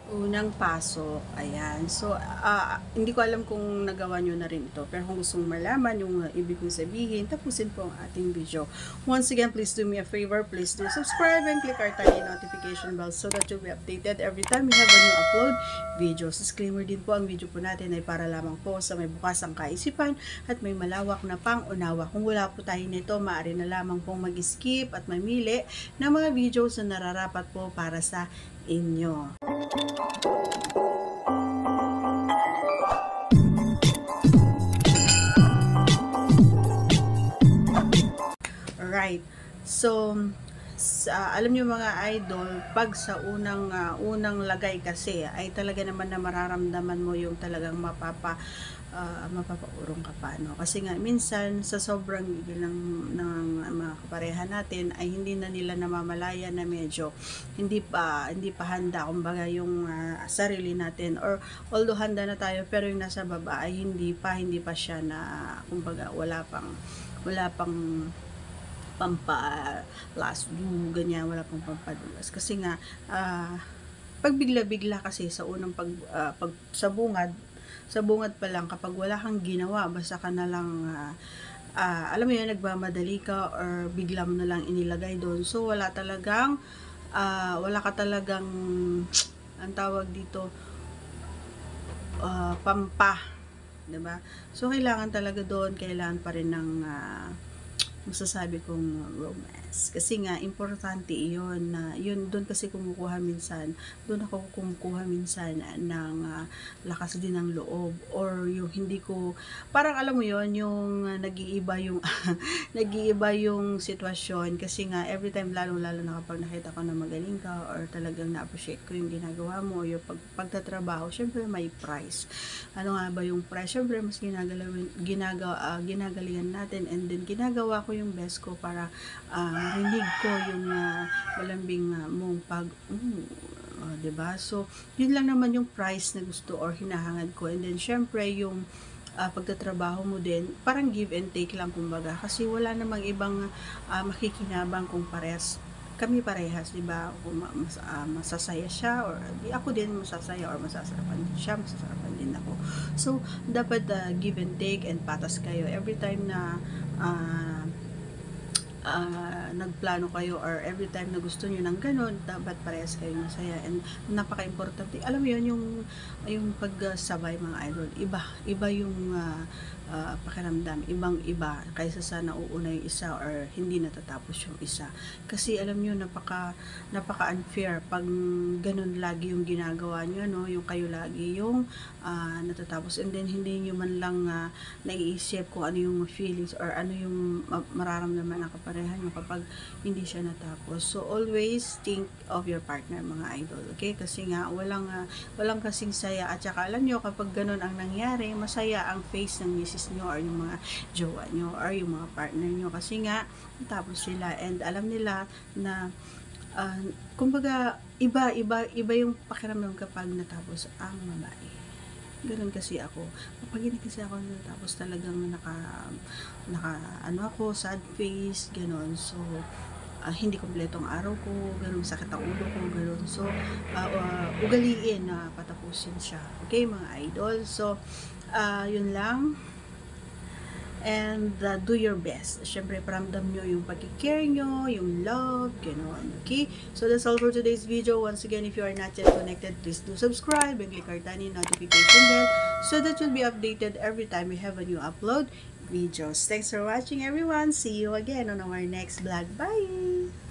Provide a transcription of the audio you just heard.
Unang pasok, ayan. So, hindi ko alam kung nagawa nyo na rin ito. Pero kung gustong malaman yung ibig kong sabihin, tapusin po ang ating video. Once again, please do me a favor. Please do subscribe and click our tiny notification bell so that you'll be updated every time we have a new upload videos. Disclaimer din po, ang video po natin ay para lamang po sa may bukasang kaisipan at may malawak na pang-unawa. Kung wala po tayo nito, maaari na lamang pong mag-skip at mamili ng mga videos na nararapat po para sa inyo. Alright. So, alam niyo mga idol, pag sa unang lagay kasi ay talaga naman na mararamdaman mo yung talagang mapapaurong ka pa, no? Kasi nga minsan sa sobrang gigil ng mga kapareha natin ay hindi na nila namamalaya na medyo hindi pa handa kumbaga yung sarili natin, or although handa na tayo pero yung nasa baba ay hindi pa siya na kumbaga wala pang pampa last do, ganyan, wala pang pampadulas. Kasi nga, pag bigla-bigla kasi sa unang pag sa bungad pa lang, kapag wala kang ginawa, basta ka na lang, alam mo yun, nagmamadali ka, or bigla mo na lang inilagay doon. So, wala ka talagang, ang tawag dito, diba? So, kailangan talaga doon, kailangan pa rin ng, masasabi kong romance. Kasi nga, importante iyon na yun, doon kasi doon ako kumukuha minsan ng lakas din ng loob, or yung hindi ko, parang alam mo yon yung nag-iiba yung nag-iiba yung sitwasyon. Kasi nga, every time, lalo na kapag nakita ko na magaling ka, or talagang na-appreciate ko yung ginagawa mo, yung pagtatrabaho, syempre may price. Ano nga ba yung price? Syempre, mas ginagalingan natin, and then ginagawa ko yung best ko para marinig ko yung malambing mong diba? So, yun lang naman yung price na gusto or hinahangad ko. And then, syempre, yung pagtatrabaho mo din, parang give and take lang kumbaga. Kasi wala namang ibang makikinabang kung kami parehas, di ba? Kung masasaya siya, or di ako din masasaya, or masasarapan din siya, masasarapan din ako. So, dapat give and take, and patas kayo every time na nagplano kayo, or every time na gusto niyo ng ganun, dapat parehas kayo masaya. And napaka-importante, alam mo yun, yung pagsabay mga idol, iba yung pakiramdam, ibang-iba kaysa sa nauuna yung isa, or hindi natatapos yung isa. Kasi alam niyo, napaka-unfair pag ganun lagi yung ginagawa niyo, no? Yung kayo lagi yung natatapos, and then hindi niyo man lang naiisip kung ano yung feelings, or ano yung mararamdaman ng kapareha niyo kapag hindi siya natapos. So always think of your partner mga idol, okay? Kasi nga walang kasing saya, at saka alam niyo, kapag ganun ang nangyari, masaya ang face ng misis nyo, or yung mga jowa nyo, or yung mga partner nyo, kasi nga natapos sila, and alam nila na kumbaga iba yung pakiramdam kapag natapos ang babae. Ganun kasi ako. Kapag hindi kasi ako natapos, talagang ano ako, sad face, ganun. So, hindi kompletong araw ko, ganun, sakit ang ulo ko, ganun. So, ugaliin na patapusin siya. Okay, mga idol? So, yun lang. And do your best. Siyempre, paramdam nyo yung pag-care nyo, yung love, gano'n. Okay? So, that's all for today's video. Once again, if you are not yet connected, please do subscribe and click our tiny notification bell so that you'll be updated every time we have a new upload videos. Thanks for watching, everyone. See you again on our next vlog. Bye!